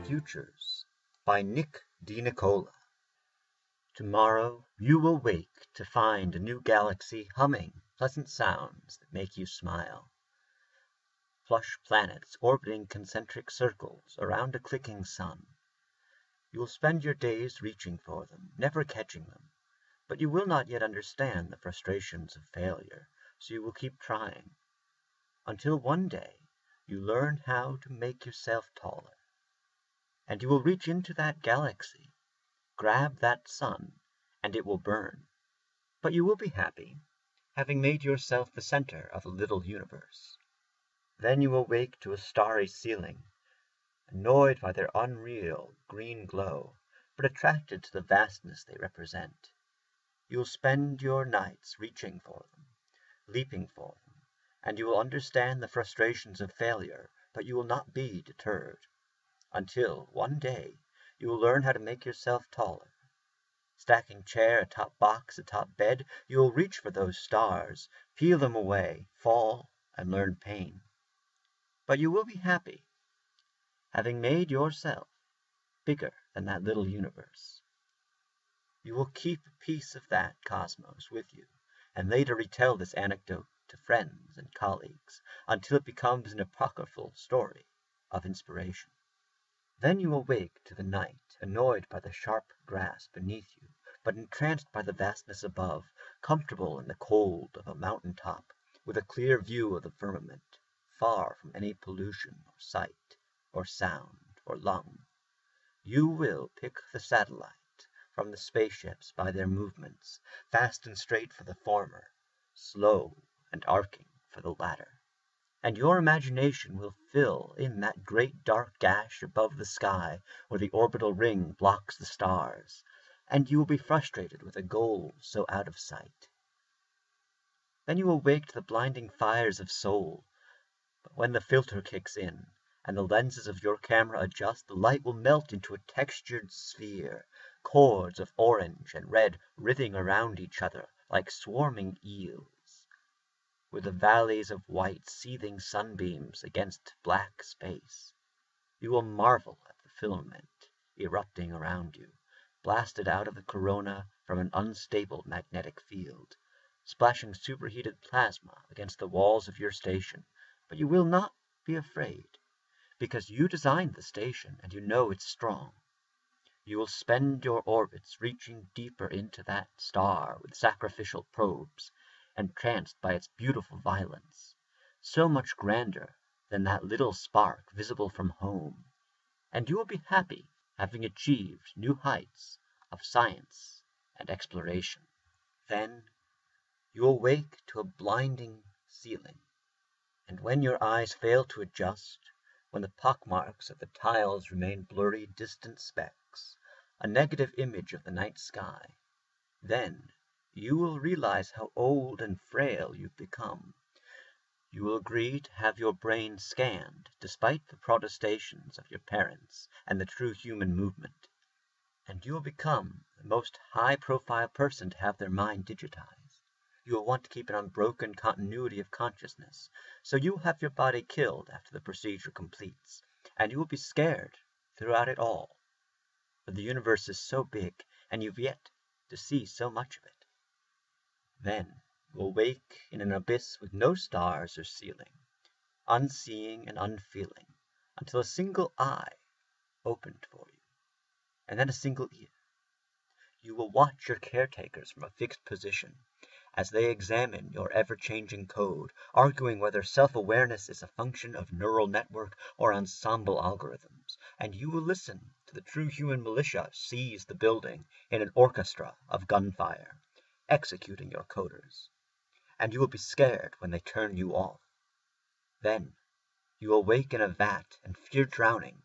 Futures by Nick Dinicola. Tomorrow you will wake to find a new galaxy humming pleasant sounds that make you smile. Plush planets orbiting concentric circles around a clicking sun. You will spend your days reaching for them, never catching them, but you will not yet understand the frustrations of failure, so you will keep trying, until one day you learn how to make yourself taller. And you will reach into that galaxy, grab that sun, and it will burn. But you will be happy, having made yourself the center of a little universe. Then you will wake to a starry ceiling, annoyed by their unreal green glow, but attracted to the vastness they represent. You will spend your nights reaching for them, leaping for them, and you will understand the frustrations of failure, but you will not be deterred, until one day you will learn how to make yourself taller. Stacking chair atop box atop bed, you will reach for those stars, peel them away, fall, and learn pain. But you will be happy, having made yourself bigger than that little universe. You will keep a piece of that cosmos with you, and later retell this anecdote to friends and colleagues, until it becomes an apocryphal story of inspiration. Then you awake to the night, annoyed by the sharp grass beneath you, but entranced by the vastness above, comfortable in the cold of a mountain top, with a clear view of the firmament, far from any pollution or sight, or sound, or lung. You will pick the satellite from the spaceships by their movements, fast and straight for the former, slow and arcing for the latter. And your imagination will fill in that great dark gash above the sky where the orbital ring blocks the stars, and you will be frustrated with a goal so out of sight. Then you will wake to the blinding fires of soul, but when the filter kicks in, and the lenses of your camera adjust, the light will melt into a textured sphere, chords of orange and red writhing around each other like swarming eels, with the valleys of white seething sunbeams against black space. You will marvel at the filament erupting around you, blasted out of the corona from an unstable magnetic field, splashing superheated plasma against the walls of your station. But you will not be afraid, because you designed the station and you know it's strong. You will spend your orbits reaching deeper into that star with sacrificial probes, entranced by its beautiful violence, so much grander than that little spark visible from home, and you will be happy, having achieved new heights of science and exploration. Then you will wake to a blinding ceiling, and when your eyes fail to adjust, when the pockmarks of the tiles remain blurry distant specks, a negative image of the night sky, then you will realize how old and frail you've become. You will agree to have your brain scanned, despite the protestations of your parents and the true human movement. And you will become the most high-profile person to have their mind digitized. You will want to keep an unbroken continuity of consciousness, so you will have your body killed after the procedure completes, and you will be scared throughout it all. For the universe is so big, and you've yet to see so much of it. Then you will wake in an abyss with no stars or ceiling, unseeing and unfeeling, until a single eye opened for you, and then a single ear. You will watch your caretakers from a fixed position, as they examine your ever-changing code, arguing whether self-awareness is a function of neural network or ensemble algorithms, and you will listen to the true human militia seize the building in an orchestra of gunfire, executing your coders, and you will be scared when they turn you off. Then you will wake in a vat and fear drowning,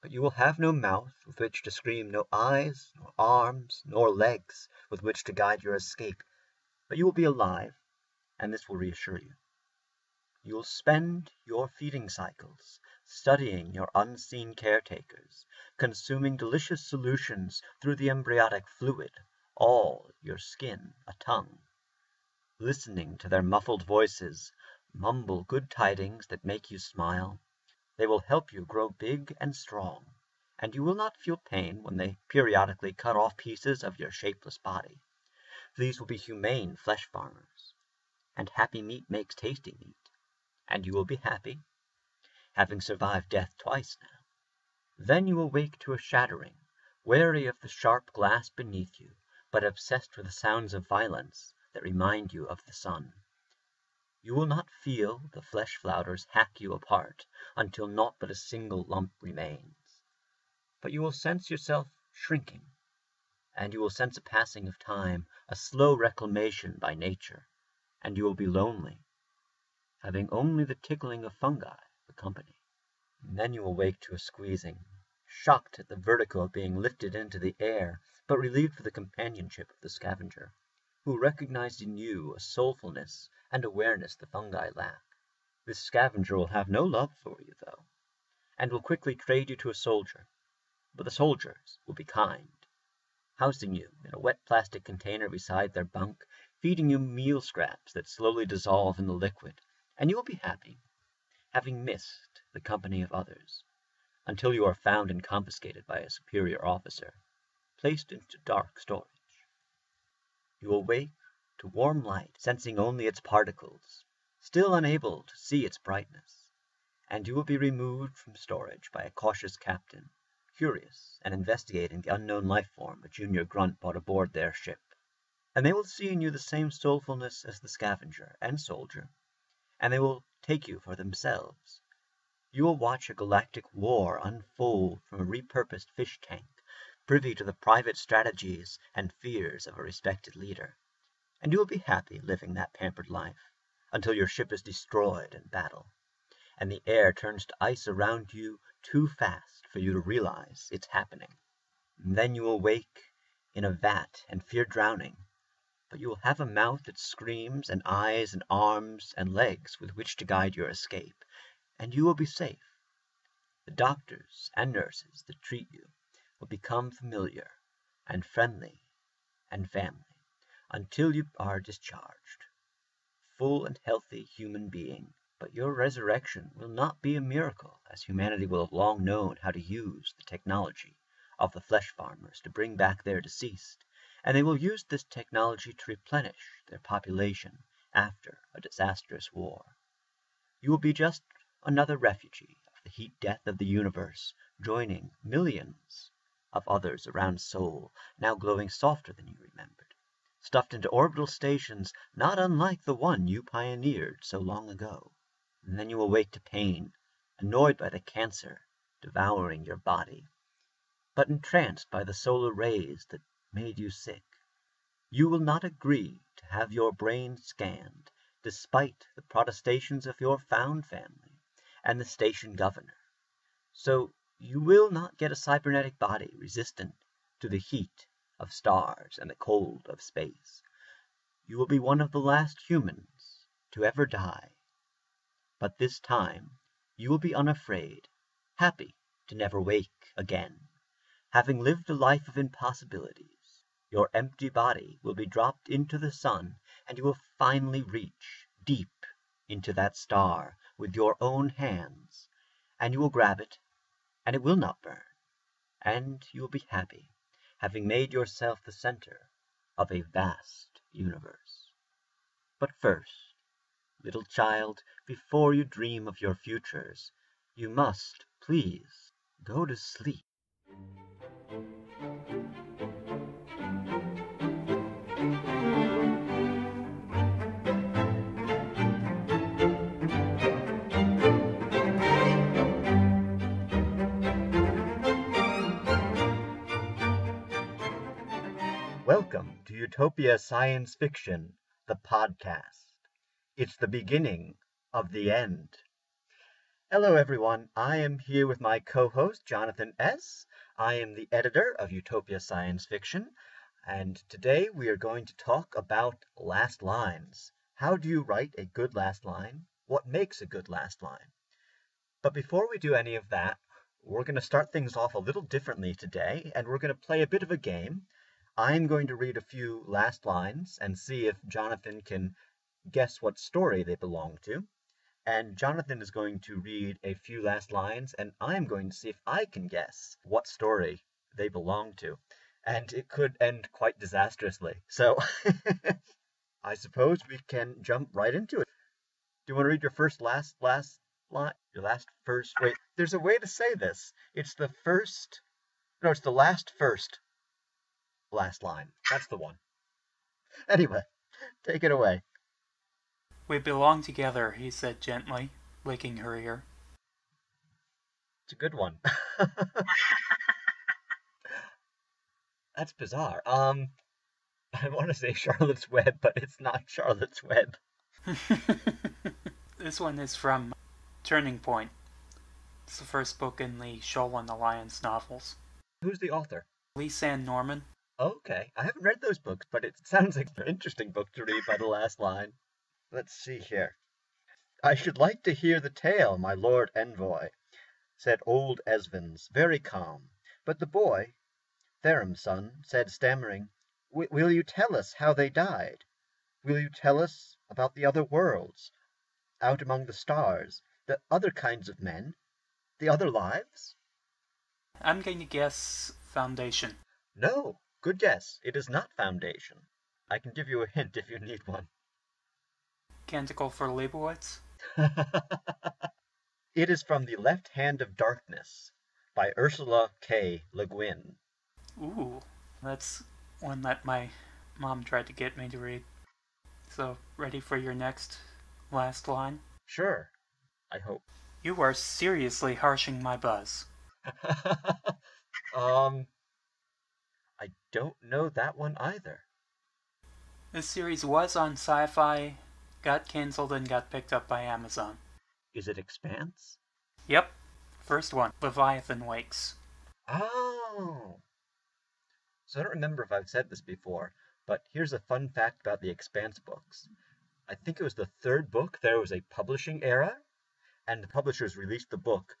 but you will have no mouth with which to scream, no eyes, nor arms, nor legs with which to guide your escape, but you will be alive, and this will reassure you. You will spend your feeding cycles studying your unseen caretakers, consuming delicious solutions through the embryonic fluid, all your skin a tongue, listening to their muffled voices mumble good tidings that make you smile, They will help you grow big and strong, and you will not feel pain when they periodically cut off pieces of your shapeless body. These will be humane flesh farmers, and happy meat makes tasty meat, and you will be happy, having survived death twice now. Then you will wake to a shattering, wary of the sharp glass beneath you, but obsessed with the sounds of violence that remind you of the sun. You will not feel the flesh flouters hack you apart until naught but a single lump remains. But you will sense yourself shrinking, and you will sense a passing of time, a slow reclamation by nature, and you will be lonely, having only the tickling of fungi for company. And then you will wake to a squeezing, shocked at the vertigo of being lifted into the air, but relieved for the companionship of the scavenger, who recognized in you a soulfulness and awareness the fungi lack. This scavenger will have no love for you, though, and will quickly trade you to a soldier, but the soldiers will be kind, housing you in a wet plastic container beside their bunk, feeding you meal scraps that slowly dissolve in the liquid, and you will be happy, having missed the company of others, until you are found and confiscated by a superior officer, placed into dark storage. You will wake to warm light, sensing only its particles, still unable to see its brightness, and you will be removed from storage by a cautious captain, curious and investigating the unknown life form a junior grunt brought aboard their ship. And they will see in you the same soulfulness as the scavenger and soldier, and they will take you for themselves. You will watch a galactic war unfold from a repurposed fish tank, privy to the private strategies and fears of a respected leader, and you will be happy living that pampered life until your ship is destroyed in battle, and the air turns to ice around you too fast for you to realize it's happening. And then you will wake in a vat and fear drowning, but you will have a mouth that screams and eyes and arms and legs with which to guide your escape, and you will be safe. The doctors and nurses that treat you will become familiar and friendly and family until you are discharged, full and healthy human being. But your resurrection will not be a miracle, as humanity will have long known how to use the technology of the flesh farmers to bring back their deceased, and they will use this technology to replenish their population after a disastrous war. You will be just another refugee of the heat death of the universe, joining millions of others around Sol, now glowing softer than you remembered, stuffed into orbital stations not unlike the one you pioneered so long ago. And then you awake to pain, annoyed by the cancer devouring your body, but entranced by the solar rays that made you sick. You will not agree to have your brain scanned, despite the protestations of your found family and the station governor. So you will not get a cybernetic body resistant to the heat of stars and the cold of space. You will be one of the last humans to ever die. But this time you will be unafraid, happy to never wake again. Having lived a life of impossibilities, your empty body will be dropped into the sun, and you will finally reach deep into that star with your own hands, and you will grab it, and it will not burn, and you will be happy, having made yourself the center of a vast universe. But first, little child, before you dream of your futures, you must, please, go to sleep. Welcome to Utopia Science Fiction, the podcast. It's the beginning of the end. Hello, everyone. I am here with my co-host, Jonathan S. I am the editor of Utopia Science Fiction, and today we are going to talk about last lines. How do you write a good last line? What makes a good last line? But before we do any of that, we're going to start things off a little differently today, and we're going to play a bit of a game. I'm going to read a few last lines and see if Jonathan can guess what story they belong to. And Jonathan is going to read a few last lines, and I'm going to see if I can guess what story they belong to. And it could end quite disastrously. So I suppose we can jump right into it. Do you want to read your last line? Your last first. Wait, there's a way to say this. It's the first. No, it's the last first last line. That's the one. Anyway, take it away. We belong together, he said gently, licking her ear. It's a good one. That's bizarre. I want to say Charlotte's Web, but it's not Charlotte's Web. This one is from Turning Point. It's the first book in the Shoal and the Lions novels. Who's the author? Lisanne Norman. Okay, I haven't read those books, but it sounds like an interesting book to read by the last line. Let's see here. I should like to hear the tale, my lord envoy, said old Esvens, very calm. But the boy, Therum's son, said stammering, will you tell us how they died? Will you tell us about the other worlds, out among the stars, the other kinds of men, the other lives? I'm going to guess Foundation. No, good guess. It is not Foundation. I can give you a hint if you need one. Canticle for Leibowitz? It is from The Left Hand of Darkness by Ursula K. Le Guin. Ooh, that's one that my mom tried to get me to read. So, ready for your next last line? Sure, I hope. You are seriously harshing my buzz. I don't know that one either. This series was on Sci-Fi, got cancelled and got picked up by Amazon. Is it Expanse? Yep. First one, Leviathan Wakes. Oh! So I don't remember if I've said this before, but here's a fun fact about the Expanse books. I think it was the third book, there was a publishing error, and the publishers released the book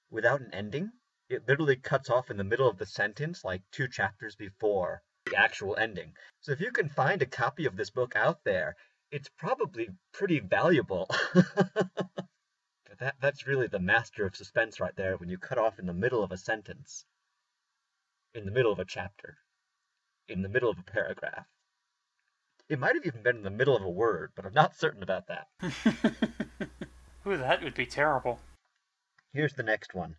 without an ending. It literally cuts off in the middle of the sentence, like 2 chapters before the actual ending. So if you can find a copy of this book out there, it's probably pretty valuable. That's really the master of suspense right there, when you cut off in the middle of a sentence, in the middle of a chapter, in the middle of a paragraph. It might have even been in the middle of a word, but I'm not certain about that. Ooh, that would be terrible. Here's the next one.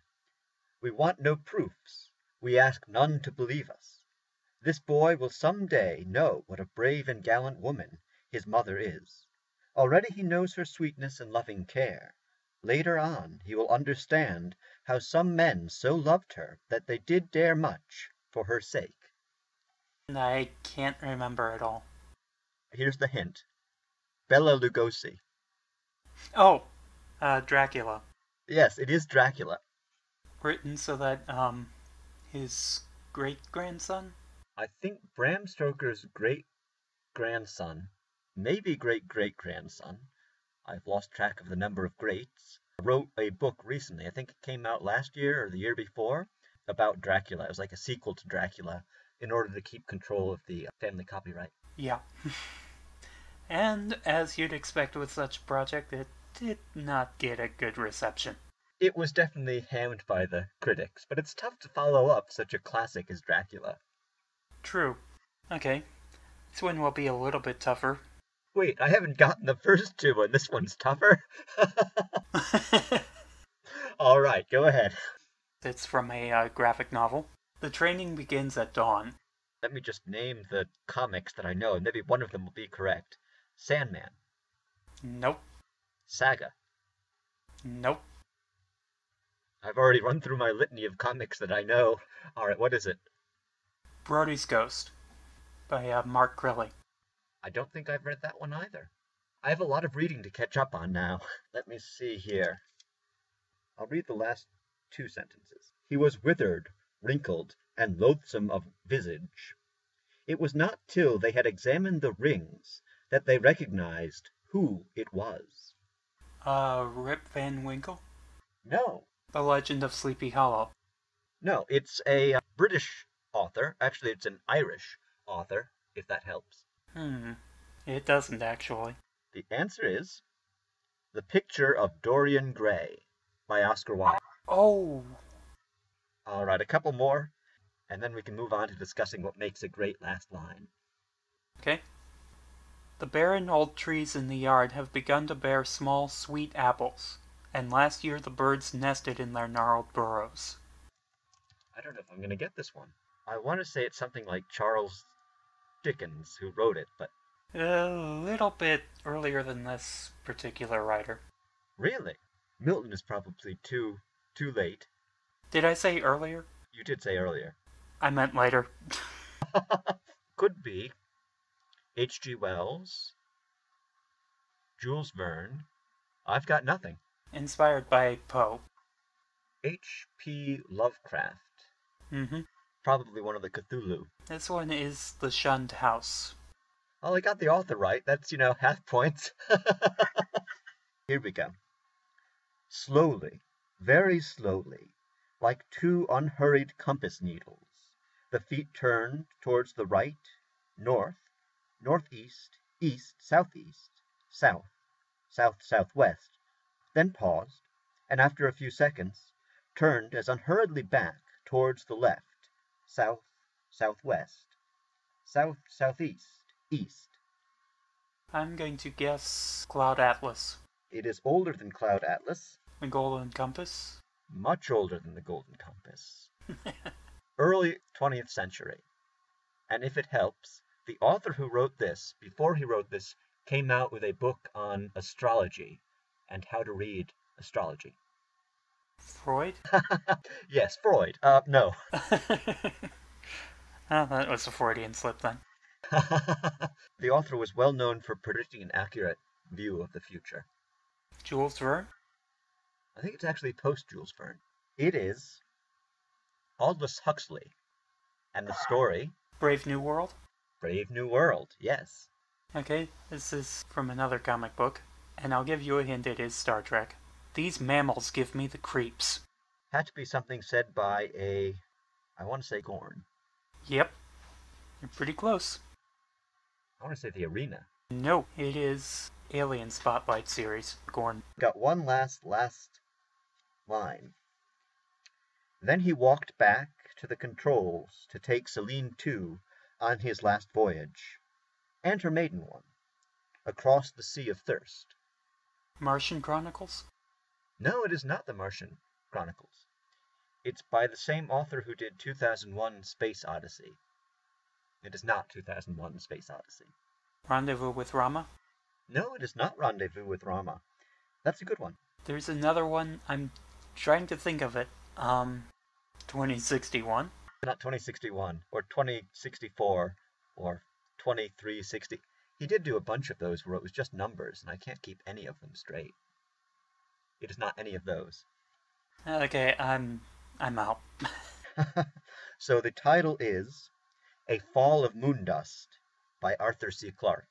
We want no proofs. We ask none to believe us. This boy will some day know what a brave and gallant woman his mother is. Already he knows her sweetness and loving care. Later on he will understand how some men so loved her that they did dare much for her sake. I can't remember at all. Here's the hint. Bela Lugosi. Oh, Dracula. Yes, it is Dracula. Written so that, his great-grandson? I think Bram Stoker's great-grandson, maybe great-great-grandson, I've lost track of the number of greats, wrote a book recently, I think it came out last year or the year before, about Dracula. It was like a sequel to Dracula in order to keep control of the family copyright. Yeah. And, as you'd expect with such a project, it did not get a good reception. It was definitely hammed by the critics, but it's tough to follow up such a classic as Dracula. True. Okay. This one will be a little bit tougher. Wait, I haven't gotten the first 2 and this one's tougher? Alright, go ahead. It's from a graphic novel. The training begins at dawn. Let me just name the comics that I know, and maybe one of them will be correct. Sandman. Nope. Saga. Nope. I've already run through my litany of comics that I know. Alright, what is it? Brody's Ghost by Mark Crilley. I don't think I've read that one either. I have a lot of reading to catch up on now. Let me see here. I'll read the last 2 sentences. He was withered, wrinkled, and loathsome of visage. It was not till they had examined the rings that they recognized who it was. Rip Van Winkle? No. The Legend of Sleepy Hollow. No, it's a British author. Actually, it's an Irish author, if that helps. It doesn't actually. The answer is The Picture of Dorian Gray by Oscar Wilde. Oh, All right, a couple more, and then we can move on to discussing what makes a great last line. okay. The barren old trees in the yard have begun to bear small, sweet apples, and last year the birds nested in their gnarled burrows. I don't know if I'm going to get this one. I want to say it's something like Charles Dickens who wrote it, but A little bit earlier than this particular writer. really, Milton is probably too late. Did I say earlier? You did say earlier. I meant later. Could be H.G. Wells, Jules Verne. I've got nothing. Inspired by Poe. H.P. Lovecraft. Mm-hmm. Probably one of the Cthulhu. This one is The Shunned House. Well, I got the author right. That's, half points. Here we go. Slowly, very slowly, like two unhurried compass needles, the feet turned towards the right, north, northeast, east, southeast, south, southwest, then paused, and after a few seconds, turned as unhurriedly back towards the left, south, southwest, southeast, east. I'm going to guess Cloud Atlas. It is older than Cloud Atlas, The Golden Compass. much older than the Golden Compass. Early 20th century. And if it helps, the author who wrote this, before he wrote this, came out with a book on astrology and how to read astrology. Freud? Yes, Freud. No. Oh, that was a Freudian slip then. The author was well known for predicting an accurate view of the future. Jules Verne? I think it's actually post-Jules Verne. It is Aldous Huxley. And the story, Brave New World? Brave New World, yes. Okay, this is from another comic book, and I'll give you a hint, it is Star Trek. These mammals give me the creeps. Had to be something said by I want to say Gorn. Yep, you're pretty close. I want to say the Arena. No, it is Alien Spotlight series, Gorn. Got one last line. Then he walked back to the controls to take Selene II on his last voyage, and her maiden one, across the Sea of Thirst. Martian Chronicles? No, it is not the Martian Chronicles. It's by the same author who did 2001 Space Odyssey. It is not 2001 Space Odyssey. Rendezvous with Rama? No, it is not Rendezvous with Rama. That's a good one. There's another one, I'm trying to think of it. 2061? Not 2061, or 2064, or 2360. He did do a bunch of those where it was just numbers, and I can't keep any of them straight. It is not any of those. Okay, I'm out. So the title is A Fall of Moondust by Arthur C. Clarke.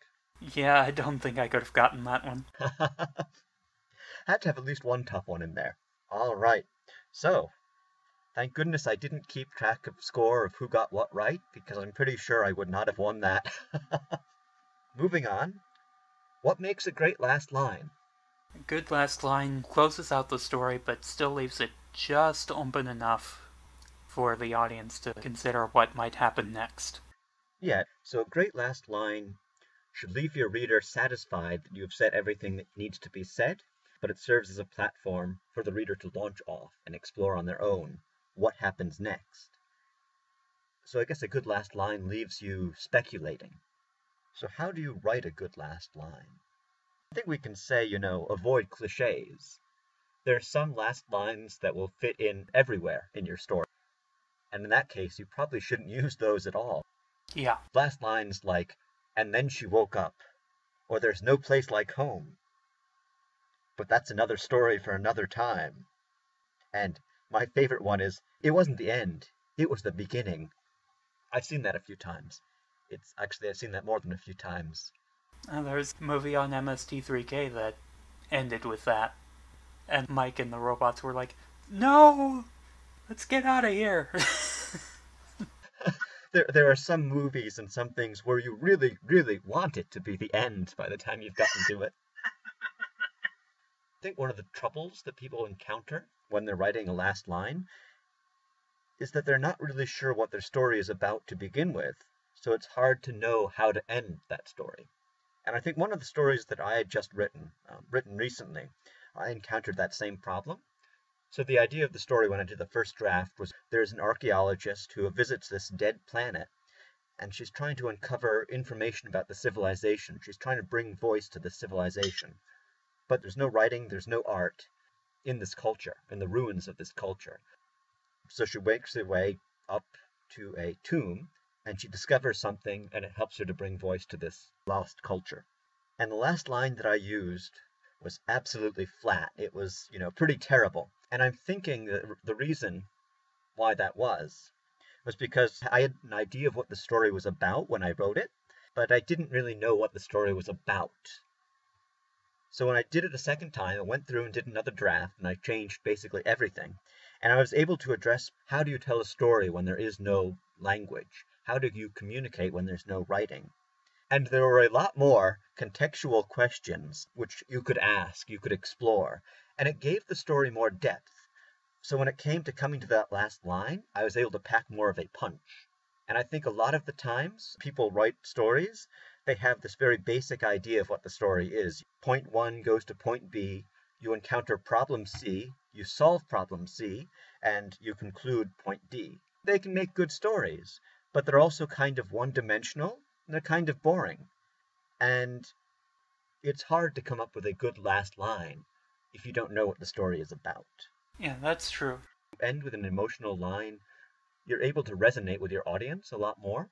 Yeah, I don't think I could have gotten that one. Had to have at least one tough one in there. All right. So, thank goodness I didn't keep track of score of who got what right, because I'm pretty sure I would not have won that. Moving on. What makes a great last line? A good last line closes out the story, but still leaves it just open enough for the audience to consider what might happen next. Yeah, so a great last line should leave your reader satisfied that you have said everything that needs to be said, but it serves as a platform for the reader to launch off and explore on their own what happens next. So I guess a good last line leaves you speculating. So how do you write a good last line? I think we can say, avoid cliches. There are some last lines that will fit in everywhere in your story. And in that case, you probably shouldn't use those at all. Yeah. Last lines like, and then she woke up, or there's no place like home. But that's another story for another time. And my favorite one is, it wasn't the end, it was the beginning. I've seen that a few times. I've seen that more than a few times. There's a movie on MST3K that ended with that. And Mike and the robots were like, no! Let's get out of here! There are some movies and some things where you really, really want it to be the end by the time you've gotten to it. think one of the troubles that people encounter when they're writing a last line is that they're not really sure what their story is about to begin with, so it's hard to know how to end that story. And I think one of the stories that I had just written recently, I encountered that same problem. So the idea of the story when I did the first draft was there's an archaeologist who visits this dead planet, and she's trying to uncover information about the civilization. She's trying to bring voice to the civilization. But there's no writing, there's no art in this culture, in the ruins of this culture. So she makes her way up to a tomb, and she discovers something, and it helps her to bring voice to this lost culture. And the last line that I used was absolutely flat. It was, pretty terrible. And I'm thinking that the reason why that was because I had an idea of what the story was about when I wrote it, but I didn't really know what the story was about. So when I did it a second time, I went through and did another draft, and I changed basically everything. And I was able to address how do you tell a story when there is no language? How do you communicate when there's no writing? And there were a lot more contextual questions which you could ask, you could explore, and it gave the story more depth. So when it came to coming to that last line, I was able to pack more of a punch. And I think a lot of the times people write stories, they have this very basic idea of what the story is. Point 1 goes to point B, you encounter problem C, you solve problem C, and you conclude point D. They can make good stories, but they're also kind of one-dimensional, and they're kind of boring. And it's hard to come up with a good last line if you don't know what the story is about. Yeah, that's true. End with an emotional line, you're able to resonate with your audience a lot more.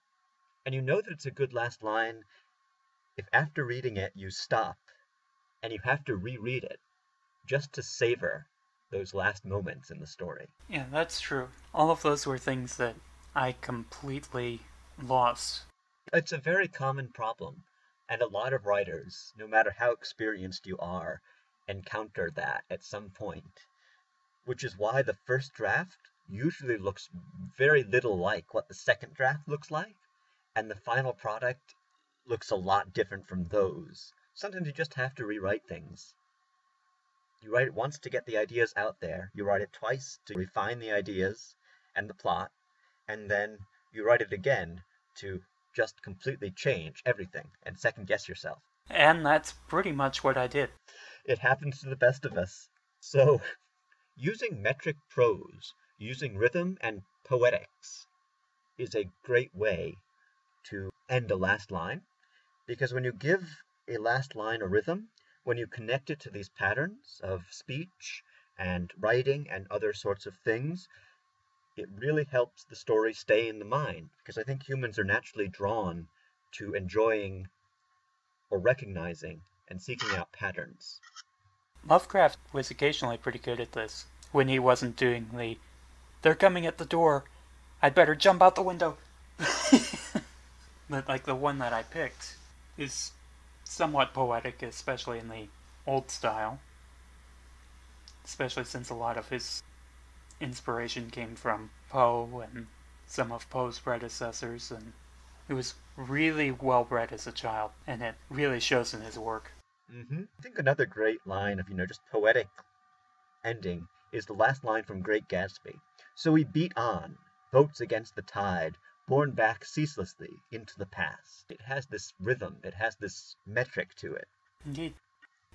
And you know that it's a good last line if after reading it you stop and you have to reread it just to savor those last moments in the story. Yeah, that's true. All of those were things that I completely lost. It's a very common problem, and a lot of writers, no matter how experienced you are, encounter that at some point, which is why the first draft usually looks very little like what the second draft looks like, and the final product looks a lot different from those. Sometimes you just have to rewrite things. You write it once to get the ideas out there, you write it twice to refine the ideas and the plot, and then you write it again to just completely change everything and second guess yourself. And that's pretty much what I did. It happens to the best of us. So, using metric prose, using rhythm and poetics is a great way to end a last line, because when you give a last line a rhythm, when you connect it to these patterns of speech and writing and other sorts of things, it really helps the story stay in the mind, because I think humans are naturally drawn to enjoying or recognizing and seeking out patterns. Lovecraft was occasionally pretty good at this, when he wasn't doing the, "They're coming at the door, I'd better jump out the window." But like the one that I picked is somewhat poetic, especially in the old style. Especially since a lot of his inspiration came from Poe and some of Poe's predecessors, and he was really well bred as a child, and it really shows in his work. I think another great line of, just poetic ending is the last line from Great Gatsby. So we beat on, boats against the tide, borne back ceaselessly into the past. It has this rhythm, it has this metric to it. Indeed.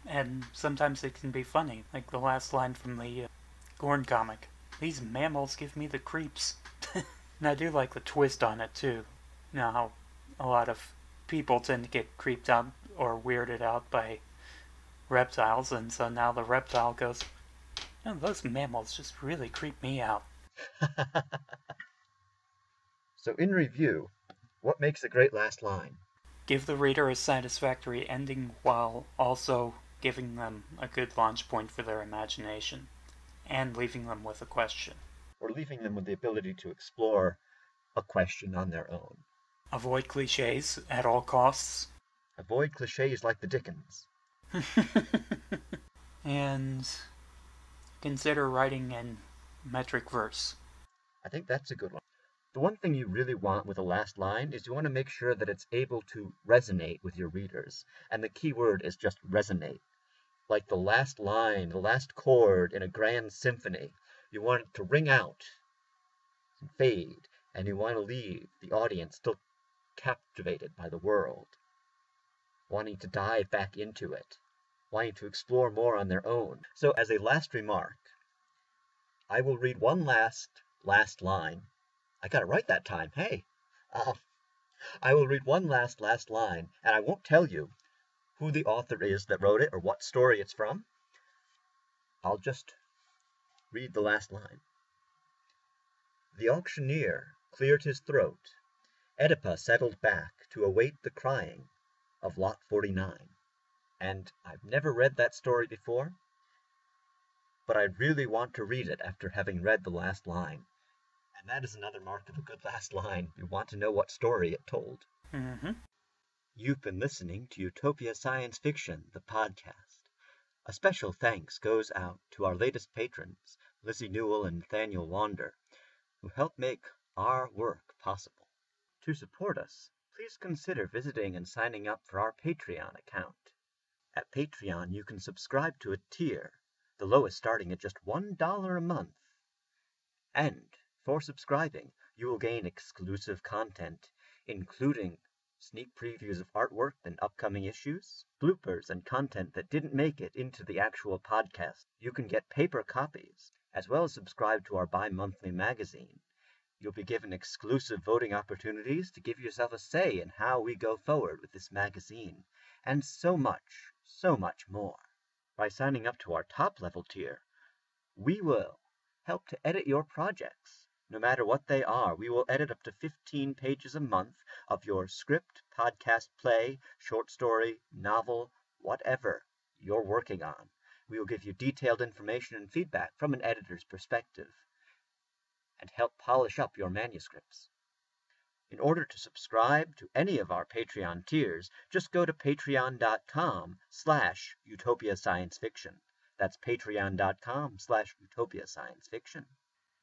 And sometimes it can be funny, like the last line from the Gorn comic. "These mammals give me the creeps." And I do like the twist on it too. You know how a lot of people tend to get creeped out or weirded out by reptiles, and so now the reptile goes, "Oh, those mammals just really creep me out." So in review, what makes a great last line? Give the reader a satisfactory ending while also giving them a good launch point for their imagination, and leaving them with a question. Or leaving them with the ability to explore a question on their own. Avoid cliches at all costs. Avoid cliches like the Dickens. And consider writing in metric verse. I think that's a good one. The one thing you really want with a last line is you want to make sure that it's able to resonate with your readers. And the key word is just resonate. like the last line, the last chord in a grand symphony. You want it to ring out and fade, and you want to leave the audience still captivated by the world, wanting to dive back into it, wanting to explore more on their own. So as a last remark, I will read one last line. I got it right that time. Hey, I will read one last line, and I won't tell you who the author is that wrote it or what story it's from. I'll just read the last line. The auctioneer cleared his throat. Oedipa settled back to await the crying of Lot 49. And I've never read that story before, but I really want to read it after having read the last line. And that is another mark of a good last line. You want to know what story it told. Mm-hmm. You've been listening to Utopia Science Fiction, the podcast. A special thanks goes out to our latest patrons, Lizzie Newell and Nathaniel Wander, who help make our work possible. To support us, please consider visiting and signing up for our Patreon account. At Patreon, you can subscribe to a tier, the lowest starting at just $1 a month. And for subscribing, you will gain exclusive content, including sneak previews of artwork and upcoming issues, bloopers and content that didn't make it into the actual podcast. You can get paper copies, as well as subscribe to our bi-monthly magazine. You'll be given exclusive voting opportunities to give yourself a say in how we go forward with this magazine, and so much more. By signing up to our top-level tier, we will help to edit your projects. No matter what they are, we will edit up to 15 pages a month of your script, podcast, play, short story, novel, whatever you're working on. We will give you detailed information and feedback from an editor's perspective and help polish up your manuscripts. In order to subscribe to any of our Patreon tiers, just go to patreon.com/Utopia Science Fiction. That's patreon.com/Utopia Science Fiction.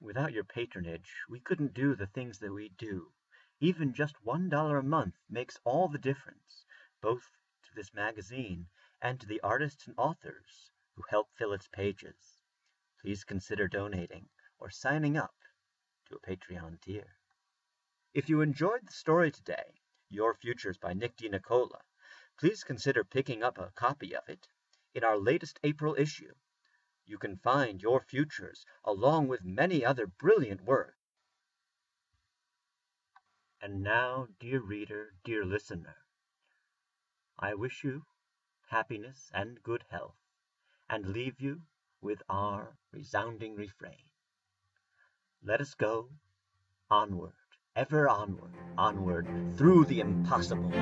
Without your patronage, we couldn't do the things that we do. Even just $1 a month makes all the difference, both to this magazine and to the artists and authors who help fill its pages. Please consider donating or signing up to a Patreon tier. If you enjoyed the story today, Your Futures by Nick Dinicola, please consider picking up a copy of it in our latest April issue. You can find Your Futures along with many other brilliant works. And now, dear reader, dear listener, I wish you happiness and good health, and leave you with our resounding refrain. Let us go onward, ever onward, onward, through the impossible.